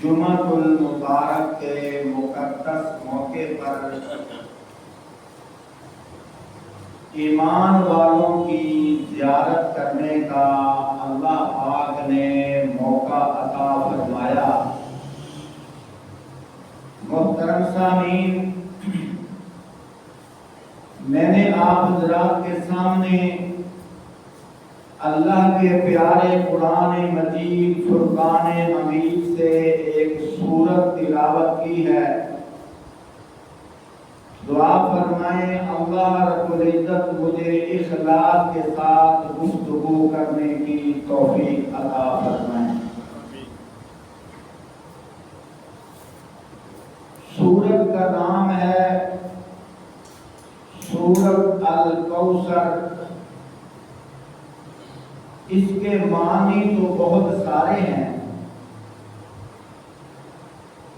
جمعۃ المبارک کے مقدس موقع پر ایمان والوں کی زیارت کرنے کا اللہ پاک نے موقع عطا فرمایا۔ محترم سامعین، میں نے آپ حضرات کے سامنے اللہ کے پیارے قرآن مجید فرقان حمید سے ایک سورت تلاوت کی ہے۔ دعا فرمائیں اللہ رب العزت مجھے اخلاص کے ساتھ گفتگو کرنے کی توفیق عطا فرمائیں۔ سورت کا نام ہے سورت الکوثر۔ اس کے معنی تو بہت سارے ہیں۔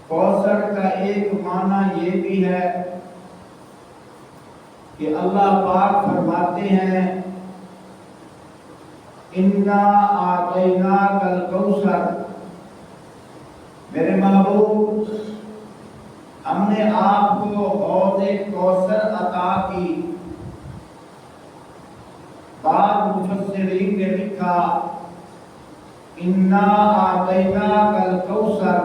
کوثر کا ایک معنی یہ بھی ہے کہ اللہ پاک فرماتے ہیں اِنَّا أَعْطَيْنَاكَ الْكَوْثَرَ، میرے محبوب ہم نے آپ کو حوض کوثر عطا کی۔ بعض مفسرین نے لکھا اِنَّا أَعْطَيْنَاكَ الْكَوْثَرَ،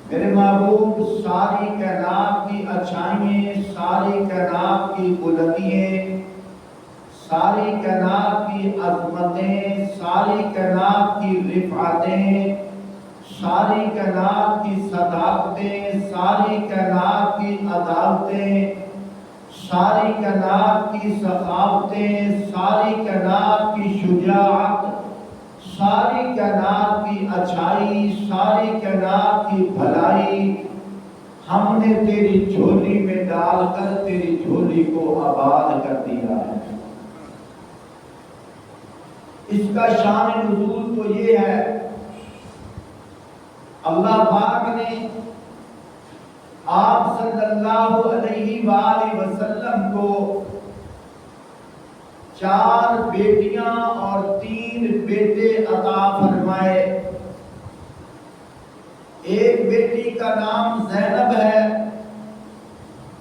میرے محبوب ساری کائنات کی اچھائیں، ساری کائنات کی بلندیاں، ساری کائنات کی عظمتیں، ساری کائنات کی رفعتیں، ساری کائنات کی صداقتیں، ساری کائنات کی عدالتیں، ساری کائنات کی ثقافتیں، ساری کائنات کی شجاعت، ساری کائنات کی اچھائی، ساری کائنات کی بھلائی ہم نے تیری جھولی میں ڈال کر تیری جھولی کو آباد کر دیا ہے۔ اس کا شان نزول تو یہ ہے، اللہ پاک نے آپ صلی اللہ علیہ وآلہ وسلم کو 4 بیٹیاں اور 3 بیٹے عطا فرمائے۔ ایک بیٹی کا نام زینب ہے،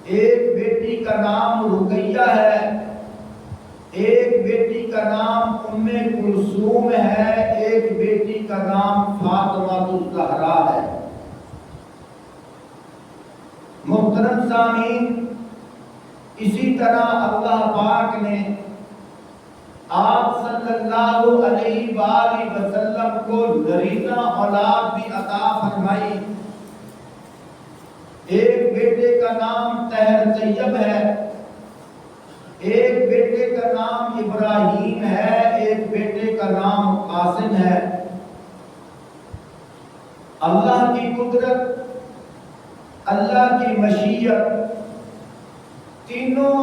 ایک بیٹی کا نام رقیہ ہے، ایک بیٹی کا نام ام کلثوم ہے، ایک بیٹی کا نام فاطمہ الزہرا ہے۔ محترم سامعین، اسی طرح اللہ پاک نے آپ صلی اللہ علیہ وآلہ وسلم کو نرینہ اولاد بھی عطا فرمائی۔ ایک بیٹے کا نام طاہر طیب ہے، ایک بیٹے کا نام ابراہیم ہے، ایک بیٹے کا نام قاسم ہے۔ اللہ کی قدرت، اللہ کی مشیت، تینوں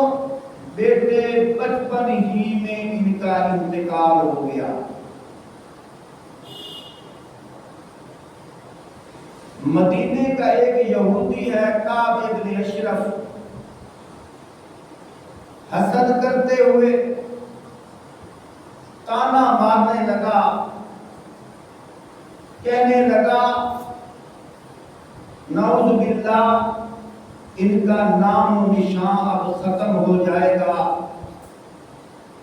بیٹے بچپن ہی میں ان کا انتقال ہو گیا۔ مدینے کا ایک یہودی ہے کعب ابن اشرف، حسد کرتے ہوئے طعنہ مارنے لگا، کہنے لگا نعوذ باللہ ان کا نام و نشان اب ختم ہو جائے گا،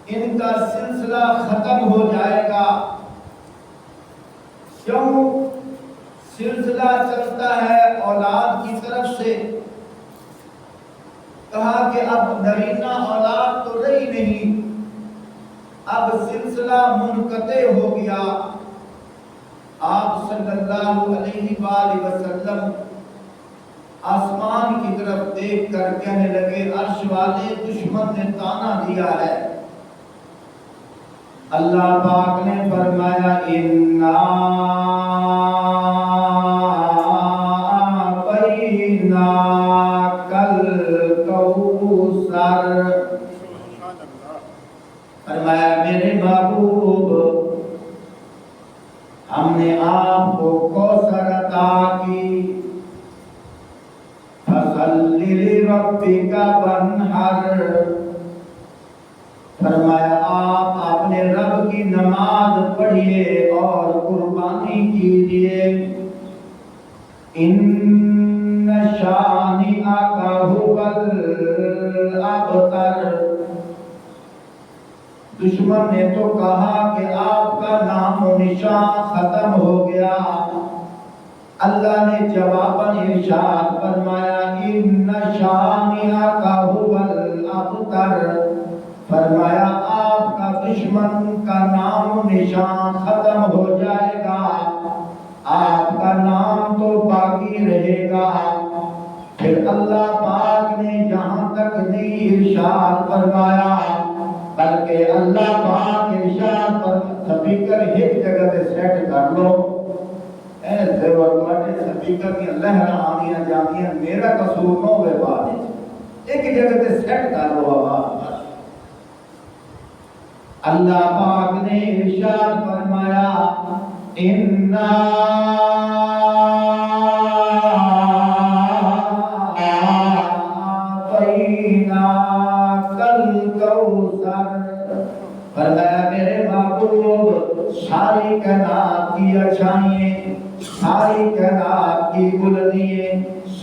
ان کا سلسلہ ختم ہو جائے گا۔ کیوں؟ سلسلہ چلتا ہے اولاد کی طرف سے۔ کہا کہ اب نرینہ اولاد تو رہی نہیں، اب سلسلہ منقطع ہو گیا۔ آپ صلی اللہ علیہ وآلہ وسلم آسمان کی طرف دیکھ کر کہنے لگے عرش والے دشمن نے طعنہ دیا ہے۔ اللہ پاک نے فرمایا اِنَّا أَعْطَيْنَاكَ الْكَوْثَرَ، فرمایا میرے محبوب ہم نے آپ کو کوثر عطا کی۔ فَصَلِّ لِرَبِّكَ وَانْحَرْ، فرمایا آپ اپنے رب کی نماز پڑھیے اور قربانی کیجیے۔ ان شانئک ھوال ابتر، دشمن نے تو کہا کہ آپ کا نام و نشان ختم ہو گیا، اللہ نے جواباً ارشاد فرمایا ان شانئک ھوال ابتر، فرمایا آپ کا دشمن کا نام و نشان ختم ہو جائے گا، آپ کا نام تو باقی رہے گا۔ پھر اللہ پاک نے یہاں تک نہیں ارشاد فرمایا، بلکہ اللہ پاک ارشاد پر سپیکر ایک جگہ پہ سیٹ کر لو، ایسے وقت سپیکر کی لہر آنیاں جانیاں میرا قصور نہ ہوئے بعد ایک جگہ پہ سیٹ کر لو آواز پر۔ اللہ پاک نے ارشاد فرمایا اِنَّا أَعْطَيْنَاكَ الْكَوْثَرَ، فرمایا میرے محبوب ساری کائنات کی اچھائیں، ساری کائنات کی بلندیاں،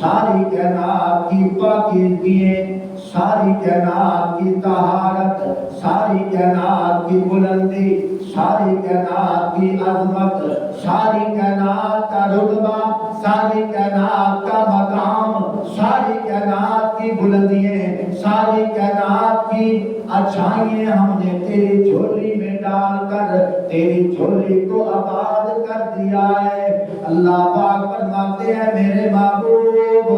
ساری کائنات کی پاکیزگیاں، ساری کائنات کی طہارت، ساری کائنات کی بلندی، ساری کائنات کی عظمت، ساری کائنات کا رتبہ، ساری کائنات کا مقام، ساری کائنات کی بلندیاں، ساری کائنات کی اچھائیاں ہم نے تیری جھولی میں ڈال کر تیری جھولی کو آباد کر دیا ہے۔ اللہ پاک فرماتے ہیں میرے محبوب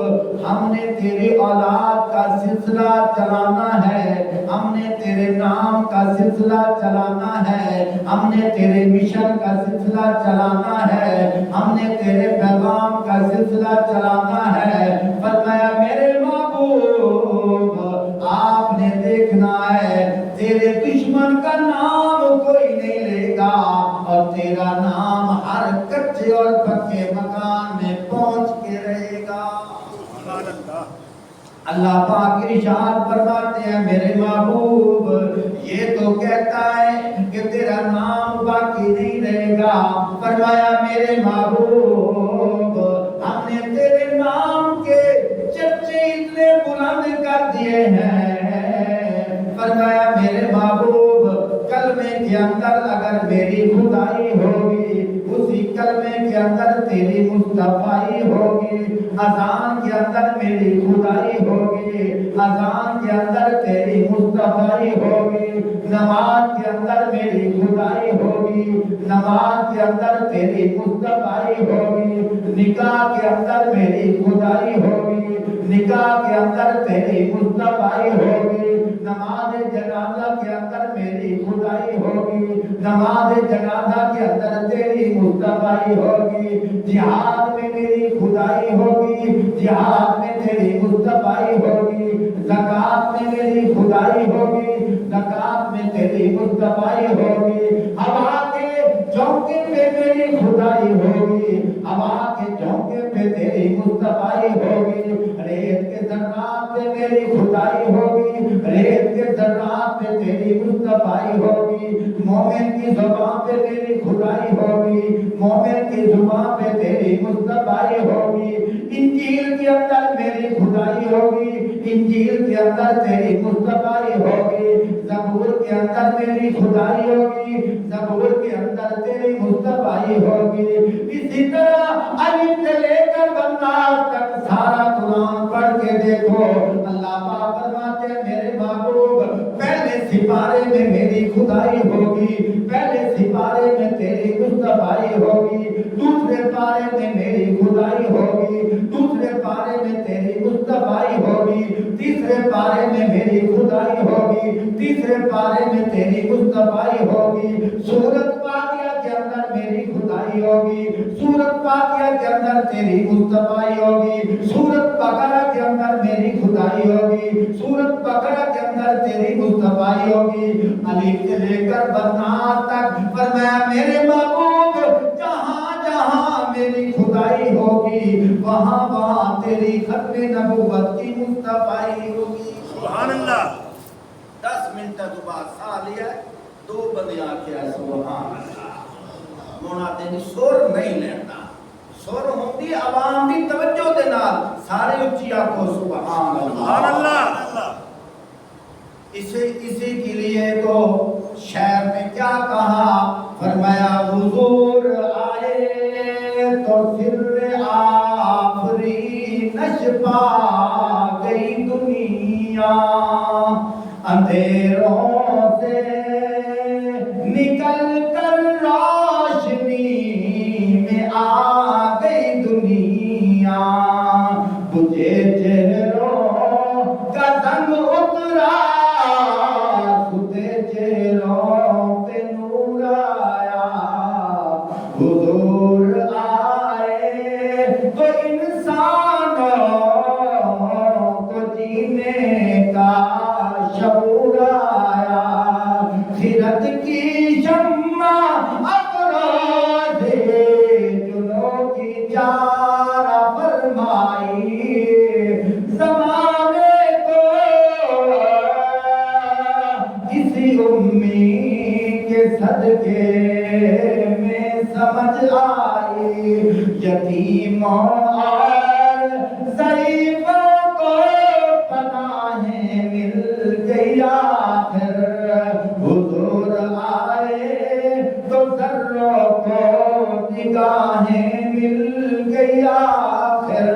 ہم نے تیری اولاد کا سلسلہ چلانا ہے، ہم نے تیرے نام کا سلسلہ چلانا ہے، ہم نے تیرے مشن کا سلسلہ چلانا ہے، ہم نے تیرے پیغام کا سلسلہ چلانا ہے۔ فرمایا میرے محبوب آپ نے دیکھنا ہے تیرے دشمن کا نام کوئی نہیں لے گا اور تیرا نام ہر کچے اور پکے مکان میں پہنچ کے رہے گا۔ اللہ پاک ارشاد فرماتے ہیں میرے محبوب یہ تو کہتا ہے کہ تیرا نام باقی نہیں رہے گا، فرمایا میرے محبوب ہم نے تیرے نام کے چرچے اتنے بلند کر دیے ہیں، فرمایا میرے محبوب کلمے کے اندر اگر میری خدائی ہوگی اسی کلمے کے اندر تیری مصطفیٰ ہوگی، اذان کے اندر میری خدائی ہوگی، اذان کے اندر تیری مصطفیٰ ہوگی، نماز کے اندر میری خدائی ہوگی، نماز کے اندر تیری مصطفیٰ ہوگی، نکاح کے اندر میری خدائی ہوگی، نکاح کے اندر تیری مصطفیٰ ہوگی، نماز جنازہ کے اندر میری خدائی ہوگی، نماز جنازہ کے اندر تیری مصطفیٰ ہوگی، جہاد میں میری خدائی ہوگی، جہاد میں تیری مصطفیٰ ہوگی، زکوٰۃ میں میری خدائی ہوگی، زکوٰۃ میں تیری مصطفیٰ ہوگی، ہوا کے جھونکے پہ میری خدائی ہوگی، ہوا کے جھونکے پہ تیری مصطفیٰ ہوگی، ریت کے ذرات پہ میری خدائی ہوگی، ریت کے ذرات پہ تیری مصطفیٰ ہوگی، مومن کی زبان پہ میری خدائی ہوگی، مومن کی زبان پہ تیری مصطفیٰ ہوگی، انجیل کے اندر میری خدائی ہوگی، انجیل کے اندر تیری مصطفیٰ ہوگی، زبور کے اندر میری خدائی ہوگی، زبور کے اندر تیری مصطفیٰ ہوگی۔ اسی طرح الف سے لے کر بناس تک سارا قرآن پڑھ کے دیکھو، اللہ پاک فرماتے ہیں میرے محبوب پہلے سپارے میں میری خدائی ہوگی، پہلے سپارے میں تیری مصطفیٰ ہوگی، دوسرے پارے میں میری خدائی ہوگی، دوسرے پارے میں تیری مصطفیٰ ہوگی، تیسرے پارے میں میری خدائی ہوگی، تیسرے پارے میں تیری مصطفیٰ ہوگی، سورۃ فاتحہ کے اندر میری خدائی ہوگی، سورۃ فاتحہ کے اندر تیری مصطفیٰ ہوگی، سورۃ بقرہ کے اندر میری خدائی ہوگی، سورۃ بقرہ کے اندر تیری مصطفیٰ ہوگی، الف سے لے کر بناس تک فرمایا میرے محبوب جہاں جہاں میری خدائی ہوگی وہاں وہاں تیری ختم نبوت کی مصطفیٰ ہوگی۔ سبحان اللہ۔ 10 منٹ تو بعد سا لیا 2 بندے آ کے سبحان اللہ مونا تیری سور نہیں لینا، سر ہوندی عوام دی توجہ دے نال سارے اچھی آکھو سبحان اللہ۔ اسی کے لیے تو شعر میں کیا کہا، فرمایا حضور آئے تو سر آفرینش پا گئی دنیا، اندھیروں سے نکل کر روشنی میں آ گئی دنیا، تجھے چہروں کا زنگ اترا، تجھے چہروں پہ نور آیا، حضور آئے تو انسانوں کو جینے کا شعور آیا، خرد کی شمع افروز جنوں کی چارہ فرمائی، زمانے کو کسی امی کے صدقے میں سمجھ آئی، یتیموں اور ضعیفوں کو پناہیں مل گئی آخر، حضور آئے تو ذروں کو نگاہیں مل گئی آخر،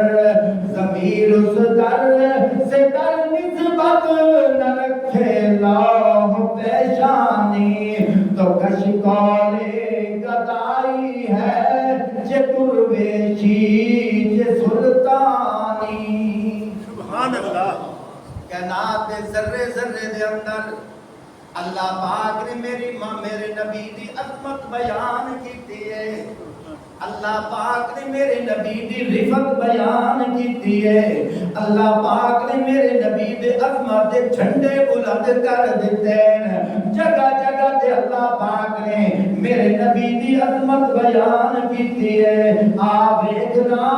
ضمیر اس در سے در نسبت نہ رکھے لوح پیشانی، تو کشکول گدائی ہے چے درویشی چے سلطانی۔ سبحان اللہ۔ کائنات دے ذرے ذرے دے اندر اللہ پاک نے میرے نبی دی عظمت بیان کیتی ہے، اللہ پاک نے میرے نبی دی رفت بیان کیتی ہے، اللہ پاک نے میرے نبی دے عظمت دے جھنڈے بلند کر دیتے ہیں، جگہ جگہ تے اللہ پاک نے میرے نبی دی عظمت بیان کیتی ہے۔ آپ دیکھنا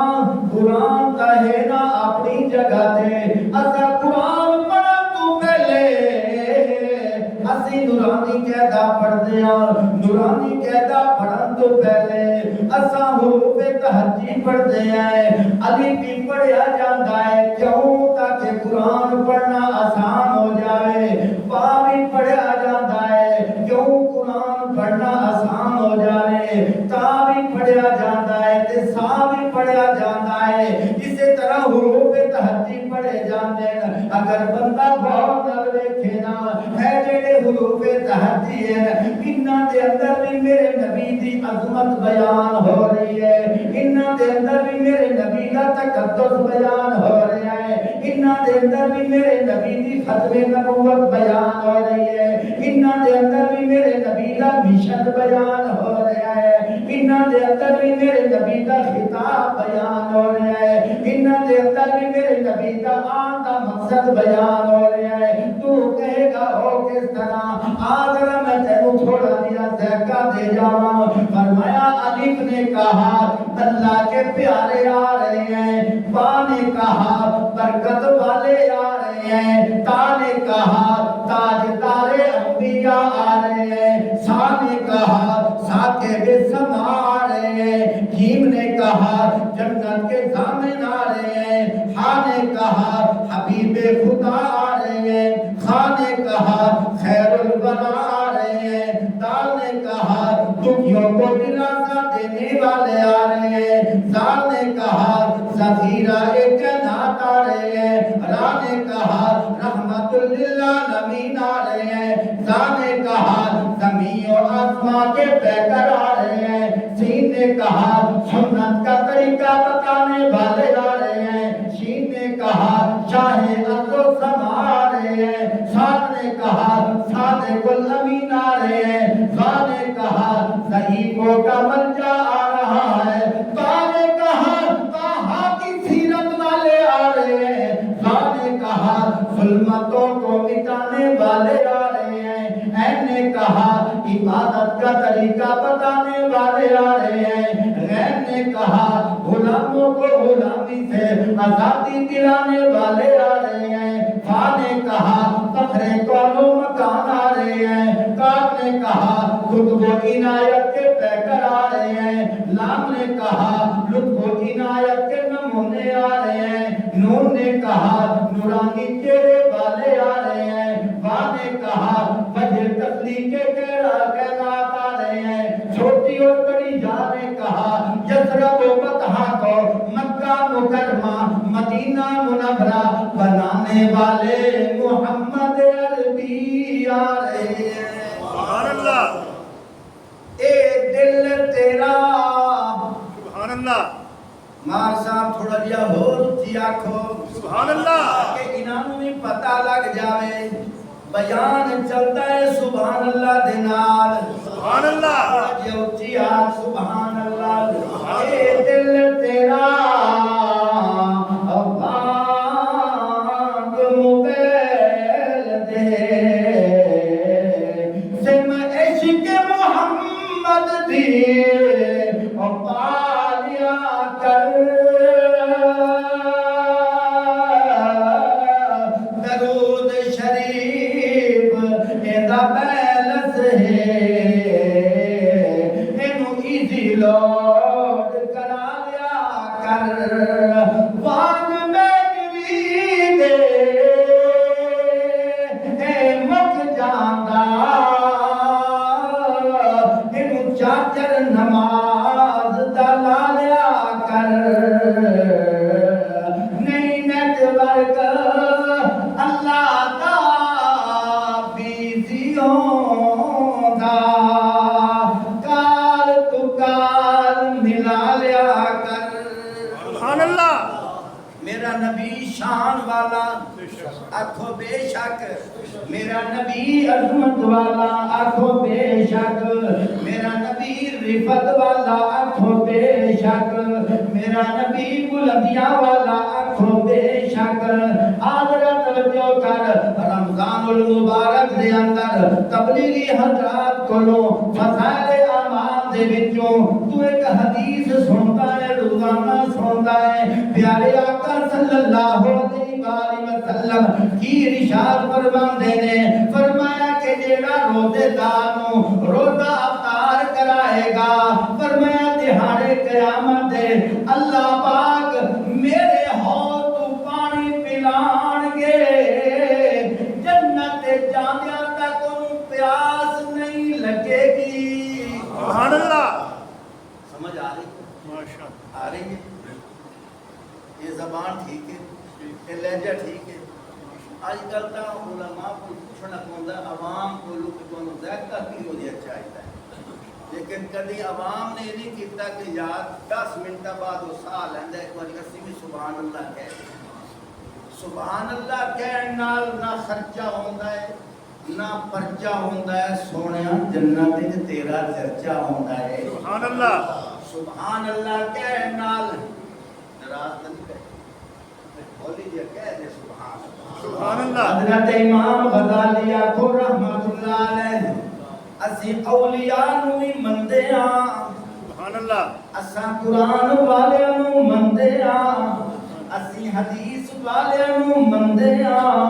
قرآن تا ہے نا اپنی جگہ تے، اسا قرآن پڑھا تو پہلے اسی نورانی قاعدہ پڑھتے ہیں، نورانی قاعدہ پڑھن تو پہلے اساں حروف تہجی پڑھتے ہیں، الف بھی پڑھیا جاتا ہے، کیوں؟ تاکہ قرآن پڑھنا آسان ہو جائے، با بھی پڑھیا جاتا ہے، کیوں؟ قرآن پڑھنا آسان ہو جائے، تا بھی پڑھیا جاتا ہے تے سا بھی پڑھیا جاتا ہے، اسی طرح حروف تہجی پڑھے جاتے ہیں۔ اگر بندہ غور نال ویکھے نا ہے جڑے حروف تہجی ہیں انہاں دے اندر بھی میرے نبی دی عظمت بیان ہو رہی ہے، انہاں دے اندر بھی میرے نبی دا تقدس بیان ہو رہا ہے، انہاں دے اندر بھی میرے نبی دی ختم نبوت بیان ہو رہی ہے، انہاں دے اندر بھی میرے نبی دا مشن بیان ہو رہا ہے، انہاں دے اندر بھی میرے نبی دا خطاب بیان ہو رہا ہے، انہاں دے اندر بھی میرے نبی دا آن دا مقصد بیان ہو رہا ہے۔ تو کہے گا ہو کس طرح؟ آگر میں تینوں تھوڑا دیا ذکا دے جاؤں۔ فرمایا الف نے کہا اللہ کے پیارے آ رہے ہیں، با نے کہا برکت والے آ رہے ہیں، تا نے کہا تاجدار انبیاء آ رہے ہیں، سا نے کہا ساکب سما آ رہے ہیں، جیم نے کہا جنت کے ضامن آ رہے ہیں، ہا نے کہا حبیب خدا آ رہے ہیں، خا نے کہا خیر البنا آ رہے ہیں، دال نے کہا دکھیوں کو دلاسا دینے والے آ رہے ہیں، زال نے کہا ذخیرہ کائنات آ رہے ہیں، را نے کہا رحمت للعالمین آ رہے ہیں، زا نے کہا زمین و آسمان کے پیکر آ رہے ہیں، سین نے کہا سنت کا طریقہ بتانے والے آ رہے ہیں، شین نے کہا شاہ ارض و سما آ رہے ہیں، سات نے کہا صادق الامین آ رہے ہیں، زا نے کہا ضعیفوں کا منجا آ رہا ہے، تا نے کہا طٰہٰ کی سیرت والے آ رہے ہیں، زا نے کہا ظلمتوں کو مٹانے والے آ رہے ہیں، عین نے کہا عبادت کا طریقہ بتانے والے آ رہے ہیں، غین نے کہا غلاموں کو غلامی سے آزادی دلانے والے آ رہے ہیں، فا نے کہا فخر کون و مکان آ رہے ہیں، کاف نے کہا قطب و عنایت کے پیکر آ رہے ہیں، لام نے کہا لطف و عنایت کے نمونے آ رہے ہیں، نون نے کہا نورانی چہرے والے آ رہے ہیں، با نے کہا وجہ تخلیق کے کائنات آ رہے ہیں، چھوٹی اور بڑی جا نے کہا یثرب و بطحا کو مکہ مکرمہ مدینہ منورہ بنانے والے محمد عربی آ رہے ہیں۔ سبحان اللہ، اے دل تیرا سبحان اللہ، مار صاحب تھوڑا جہا ہور اچھی آکھو سبحان اللہ، کہ انہوں بھی پتہ لگ جاوے بیان چلتا ہے سبحان اللہ دے نال، سبحان اللہ، تھوڑا جہا اچھی آکھ سبحان اللہ۔ اے دل تیرا بانگ موبیل دے سم عشق محمد دی پالیا کر، درود شریف ایندا بیلنس ہے، اینو ایزی لوڈ کرا لیا کر، وان بیٹری دے اے مک جاندا، اینو چاچر نماز دا لا لیا کر، نہیں نیٹ ورک اللہ دا بیزی ہوندا، کال تو کال ملا لیا کر۔ سبحان اللہ، میرا نبی شان والا آکھو بے شک، میرا نبی عظمت والا آکھو بے شک، میرا نبی رفت والا آکھو بے شک، میرا نبی بلندیاں والا آکھو بے شک۔ حضرت توجہ کر، رمضان المبارک دے اندر تبلیغی حضرات کولوں فضائل اعمال دے وچوں تو ایک حدیث سنتا ہے، روزانہ سنتا ہے، پیارے آقا صلی اللہ علیہ وآلہ وسلم کی ارشاد فرماندے نے، فرمایا کہ جیڑا روزے دار نو روزہ افطار کرائے گا، فرمایا دہاڑے قیامت دے اللہ پاک میرے ہاتھ تو پانی پلان گے، جنت جاندیاں تک انہوں پیاس نہیں لگے گی۔ سبحان اللہ، سمجھ آ رہی ماشاء اللہ، آ رہی ہے؟ یہ زبان ٹھیک ہے، یہ لہجہ ٹھیک ہے۔ آج کل تا علماء کو پوچھنا پوندا عوام کو لوگ کو ذائقہ کی ہو جائے چاہتا ہے، لیکن کدی عوام نے یہ نہیں کیتا کہ یار 10 منٹ بعد وہ سا لیندا ایک بار اسی بھی سبحان اللہ کہہ دے۔ سبحان اللہ کہن نال نہ خرچہ ہوندا ہے نہ پرچہ ہوندا ہے، سونیا جنت وچ تیرا چرچا ہوندا ہے۔ سبحان اللہ، سبحان اللہ کہن نال ناراض نہیں کرے، بولی جی کہہ دے سبحان اللہ۔ سبحان اللہ، حضرت امام غزالی آکھو رحمت اللہ علیہ، اسی اولیاء نو بھی مندے ہاں، سبحان اللہ، اساں قرآن والیاں نو مندے ہاں، اسی حدیث والیاں نو مندے ہاں،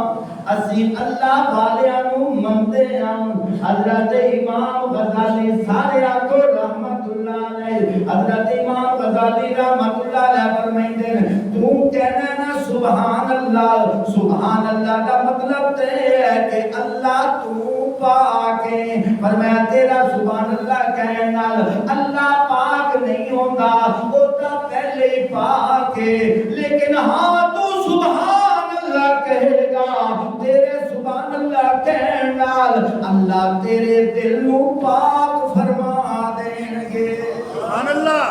اسی اللہ والیاں نو مندے ہاں۔ حضرت امام غزالی سارے آکھو رحمت اللہ علیہ، حضرت امام غزالی رحمت اللہ علیہ فرمائندے تو کہنا نا سبحان اللہ، سبحان اللہ کا مطلب ہے کہ اللہ تو پاک ہے، فرمایا تیرا سبحان اللہ کہنے نال اللہ پاک نہیں ہوتا، وہ تو پہلے ہی پاک ہے، لیکن ہاں تو سبحان اللہ کہے گا، تیرے سبحان اللہ کہنے نال اللہ تیرے دل نو پاک فرما دیں گے۔ سبحان اللہ،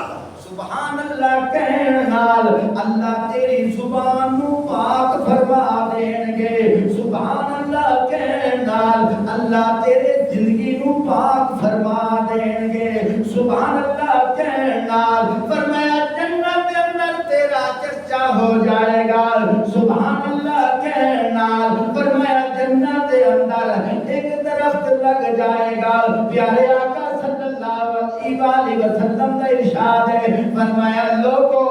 سبحان اللہ کہنے نال اللہ تیری زبان نو پاک فرما دیں گے، سبحان اللہ کہنے نال اللہ تیرے زندگی نو پاک فرما دیں گے، سبحان اللہ کہنے نال فرمایا جنت کے اندر تیرا چرچا ہو جائے گا، سبحان اللہ کہنے نال فرمایا جنت کے اندر ایک درخت لگ جائے گا، پیارے آقا صلی اللہ علیہ وسلم کا ارشاد ہے، فرمایا لوگو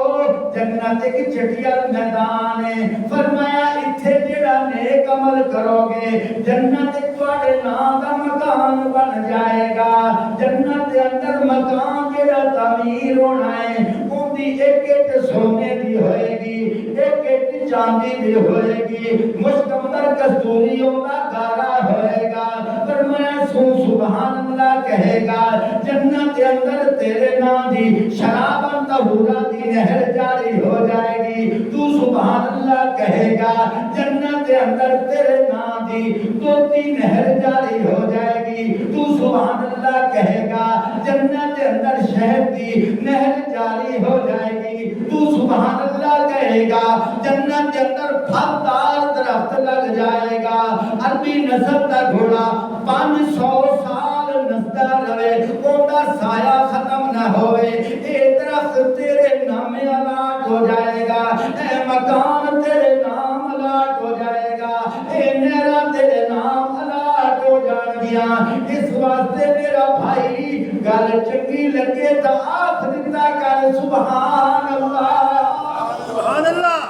جنت ایک چٹیا میدان ہے فرمایا اتھے جڑا نیک عمل کرو گے جنت تواڈے نام دا مکان بن جائے گا جنت دے اندر مکان جڑا تعمیر ہونا ہے ان دی ایک ایک سونے دی ہوئے گی ایک ایک چاندی دی ہوئے گی مشکمر کستوریوں کا گارا ہوئے گا فرمایا سبحان اللہ کہے گا جنت کے اندر تیرے نام دی شراباں طہورا دی نہر جاری ہو جائے گی تو سبحان اللہ کہے گا جنت کے اندر تیرے نام دی دوتی نہر جاری ہو جائے گی تو سبحان اللہ کہے گا جنت کے اندر شہد دی نہر جاری ہو جائے گی تو سبحان اللہ کہے گا جنت کے اندر پھلدار درخت لگ جائے گا عربی نسل کا گھوڑا 500 سال نستا رہے ان کا سایہ ختم نہ ہوئے اے درخت تیرے نام الاٹ ہو جائے گا اے مکان تیرے نام الاٹ ہو جائے گا اے نہرہ تیرے نام الاٹ ہو جائے گیا اس واسطے میرا بھائی گل چنگی لگے تا آخ دیتا کر سبحان اللہ سبحان اللہ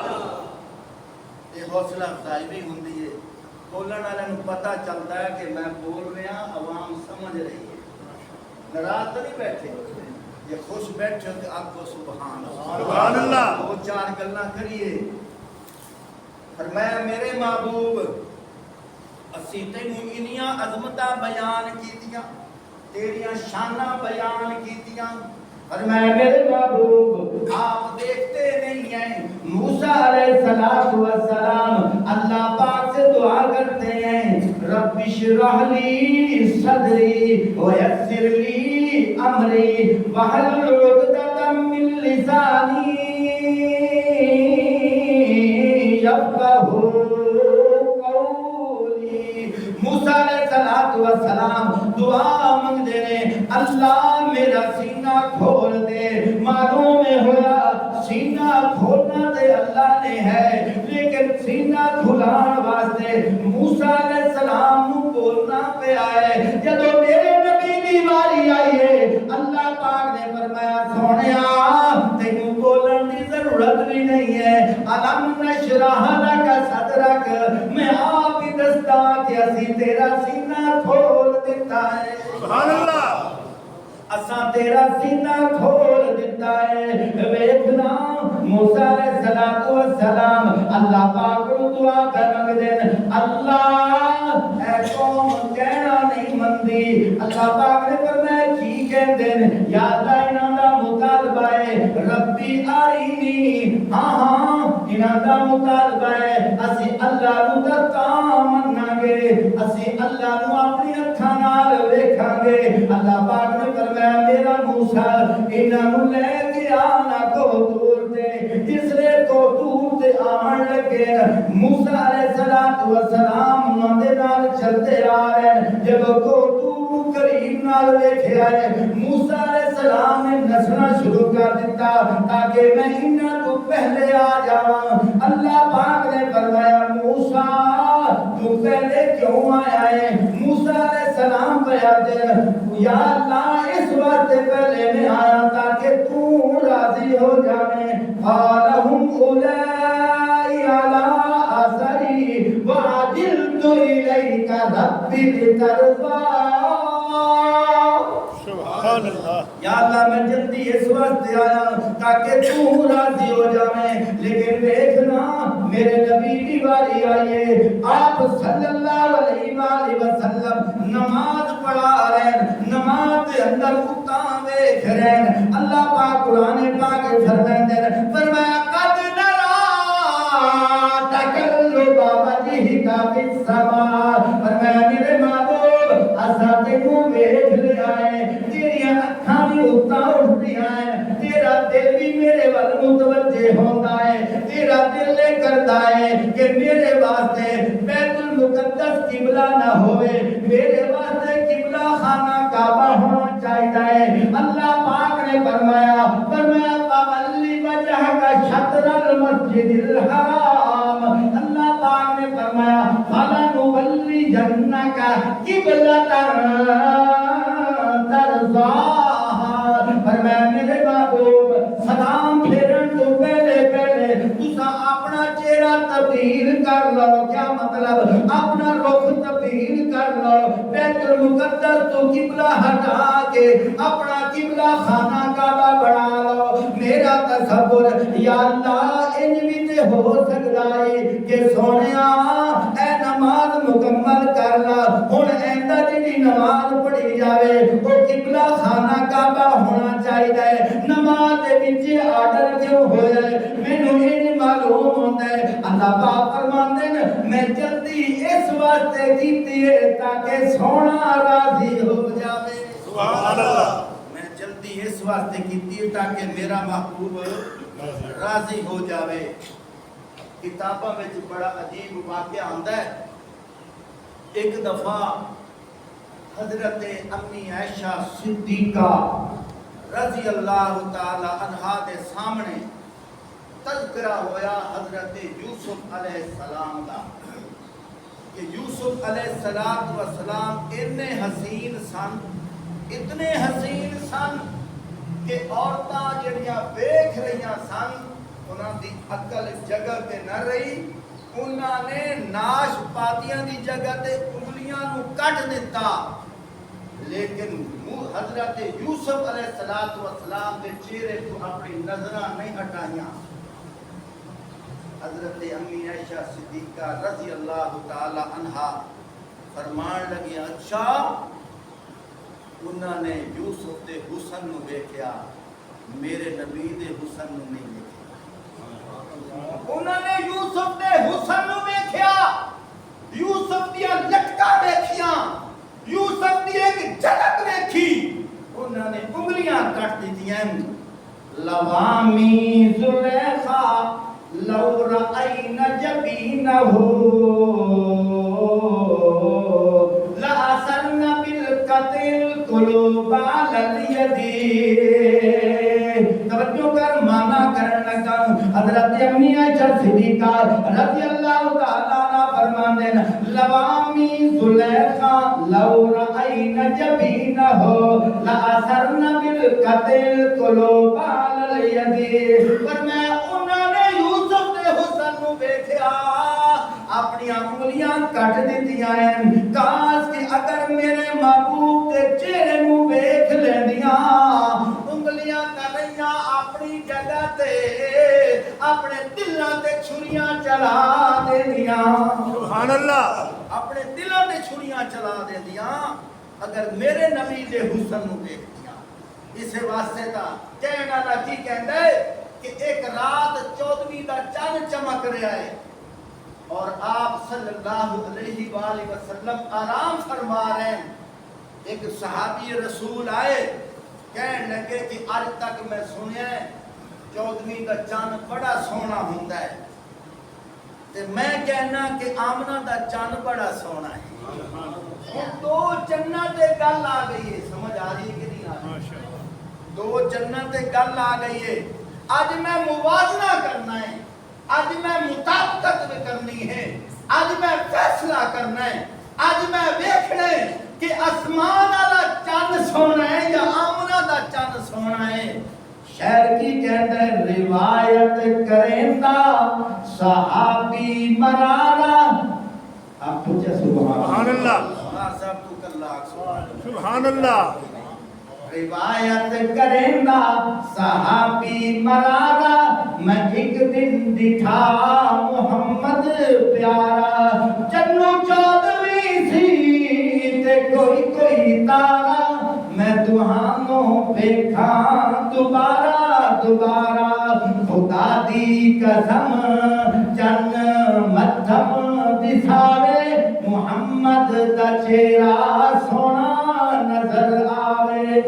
یہ حوصلہ افزائی بھی ہوندی ہے بولنے والے کو پتہ چلتا ہے کہ میں بول رہا عوام سمجھ رہی ہے ناراض تو نہیں بیٹھے یہ خوش بیٹھے کہ آپ کو سبحان اللہ دو چار گلاں کریے فرمایا میرے محبوب اسی تینوں انیاں عظمتاں بیان کیتیاں تیریاں شاناں بیان کیتیاں فرمایا میرے محبوب آپ دیکھتے نہیں ہیں موسیٰ علیہ السلام اللہ پاک سے دعا کرتے ہیں رب اشرح لی صدری ویسر لی امری واحلل عقدۃ من لسانی یفقہوا قولی موسیٰ علیہ السلام دعا مانگ دے رہے اللہ میرا سینہ کھول دے معلوم ہوا سینہ کھولنا تے اللہ نے ہے لیکن سینہ کھلان واسطے موسیٰ علیہ السلام بولنا پہ آئے جدو میرے نبی دی واری آئی ہے اللہ پاک نے فرمایا سونیا تینوں بولن دی ضرورت بھی نہیں ہے علم نشرح لک صدرک میں آپ ہی دستا کہ اسی تیرا سینہ کھول دیتا ہے سبحان اللہ اساں تیرا سینہ کھول دیتا ہے ویکھنا موسیٰ علیہ السلام اللہ پاک کو دعا کر منگ دین اللہ اے قوم کہنا نہیں مندی اللہ پاک نے فرمایا کی کہندے یا اللہ انہاں دا مطالبہ ہے ربی آئینی ہاں انہاں دا مطالبہ ہے اسی اللہ نو دا مننا گے اسی اللہ نو اپنی اکھاں نال ویکھاں گے اللہ پاک نے فرمایا میرا موسیٰ انہاں نو لے کے آنا کو دور دے جس لے کو دور دے آن لگے موسیٰ علیہ السلام ناندے نال چلتے آ رہے جب کو دور قریب نال ویکھے آئے موسیٰ علیہ السلام نے نسنا شروع کر دیتا تاکہ میں انہاں تو پہلے آ جاواں اللہ پاک نے فرمایا موسیٰ تو پہلے کیوں آیا ہے موسیٰ علیہ السلام بیان یا اللہ اس وقت پہلے میں آیا تاکہ تو راضی ہو جانے قالہم اولائی علی آثری وعجلت الیک ربی لترضا سبحان اللہ یا اللہ میں جلدی اس وقت آیا تاکہ تو راضی ہو جائے لیکن دیکھنا میرے نبی کی باری آئیے آپ صلی اللہ علیہ وآلہ وسلم نماز پڑھا رہے ہیں نماز کے اندر اتاں دیکھ رہے ہیں اللہ پاک قرآن پاک فرمایا قد نرا تقلب وجہک فی السماء فرمایا میرے محبوب اساں تینوں ویکھ لے آئے تیریاں اکھاں بھی اتاں اٹھدیاں ہیں تیرا دل بھی میرے ول متوجہ ہوندا ہے تیرا دل لے کردا ہے کہ میرے واسطے بیت المقدس قبلہ نہ ہوئے میرے واسطے قبلہ خانہ کعبہ ہونا چاہیے اللہ پاک نے فرمایا فولی وجہک شطر المسجد الحرام اللہ پاک نے فرمایا فلنولیجنک قبلۃ ترضاها فرمایا میرے محبوب سلام پھیرن تو پہلے تسا اپنا چہرہ تبدیل کر لو کیا مطلب اپنا رخ تبدیل کر لو بیت المقدس تو قبلہ ہٹا کے اپنا قبلہ خانہ کعبہ بنا لو میرا تصور یا اللہ انج بھی تے ہو سکتا ہے کہ سونیا اے نماز مکمل کر لا ہن ایندا جڑی نماز پڑھی جاوے او قبلہ خانہ کعبہ ہونا چاہیے نماز دے وچ آرڈر کیوں ہویا ہے مینوں یہ معلوم ہوندا ہے اللہ پاک فرماندے نے میں جلدی اس واسطے کیتی ہے تاکہ سونا راضی ہو جاوے سبحان اللہ میں جلدی اس واسطے کیتی ہے تاکہ میرا محبوب راضی ہو جاوے کتاباں وچ بڑا عجیب واقعہ آندا ہے ایک دفعہ حضرت امی عائشہ صدیقہ رضی اللہ تعالی عنہا دے سامنے تذکرہ ہویا حضرت یوسف علیہ السلام دا کہ یوسف علیہ السلام اتنے حسین سن کہ عورتاں جڑیاں ویکھ رہیاں سن انہاں دی عقل جگہ تے نہ رہی انہاں نے ناش پاتیاں دی جگہ تے انگلیاں نو کٹ دیتا لیکن حضرت یوسف علیہ السلام دے چہرے تو اپنی نظراں نہیں ہٹائیاں حضرت امی عائشہ صدیقہ رضی اللہ تعالی عنہا فرمان لگی اچھا انہوں نے یوسف دے حسن نو دیکھیا میرے نبی دے حسن نو نہیں دیکھیا انہوں نے یوسف دے حسن نو دیکھیا یوسف دیا لٹکا دیکھیاں یوسف دی ایک جھلک دیکھی انہوں نے انگلیاں کٹ دیتیاں لوامی زلیخا لو رأین جبینہو لأسرن بالقتل قلوب علی الیدی توجہ کر مانا کرن لگا حضرت امی عائشہ صدیقہ رضی اللہ تعالیٰ عنہ فرماندے لوامی زلیخا لو رأین جبینہو لأسرن بالقتل قلوب علی الیدی فرمایا انہوں نے یوسف دے حسن نو دیکھیا اپنی انگلیاں کٹ دیتیاں ہیں کاش کہ اگر میرے محبوب کے چہرے نو دیکھ لیندیاں انگلیاں کر رہیاں اپنی جگہ تے اپنے دلاں تے چھریاں چلا دیندیاں سبحان اللہ اپنے دلاں تے چھریاں چلا دیندیاں اگر میرے نبی دے حسن نو دیکھتیاں اسے واسطے تا کہنا دا کی کہندا ہے کہ ایک رات 14ویں دا چاند چمک رہا ہے اور آپ صلی اللہ علیہ وآلہ وسلم آرام فرما رہے ہیں ایک صحابی رسول آئے کہنے لگے کہ آج تک میں سنیا ہے 14ویں دا چاند بڑا سونا ہوتا ہے تے میں کہنا کہ آمنہ دا چاند بڑا سونا ہے دو جنت گل آ گئی ہے سمجھ آ رہی ہے کہ نہیں آ رہی دو جنت گل آ گئی ہے آج میں موازنہ کرنا ہے آج میں مطابقت کرنی ہے آج میں فیصلہ کرنا ہے آج میں دیکھنا ہے کہ آسمان والا چاند سونا ہے یا آمنہ دا چاند سونا ہے شہر کی کہتا ہے روایت کریندا صحابی مرارا آپ پوچھے سبحان اللہ صاحب تو کلا سبحان اللہ روایت کریندا صحابی مرارا میں ایک دن دکھا محمد پیارا جنو 14ویں سی تے کوئی تارا میں تہانوں دیکھاں دوبارہ خدا دی قسم چن مدھم دساوے محمد دا چہرہ سونا نظر آوے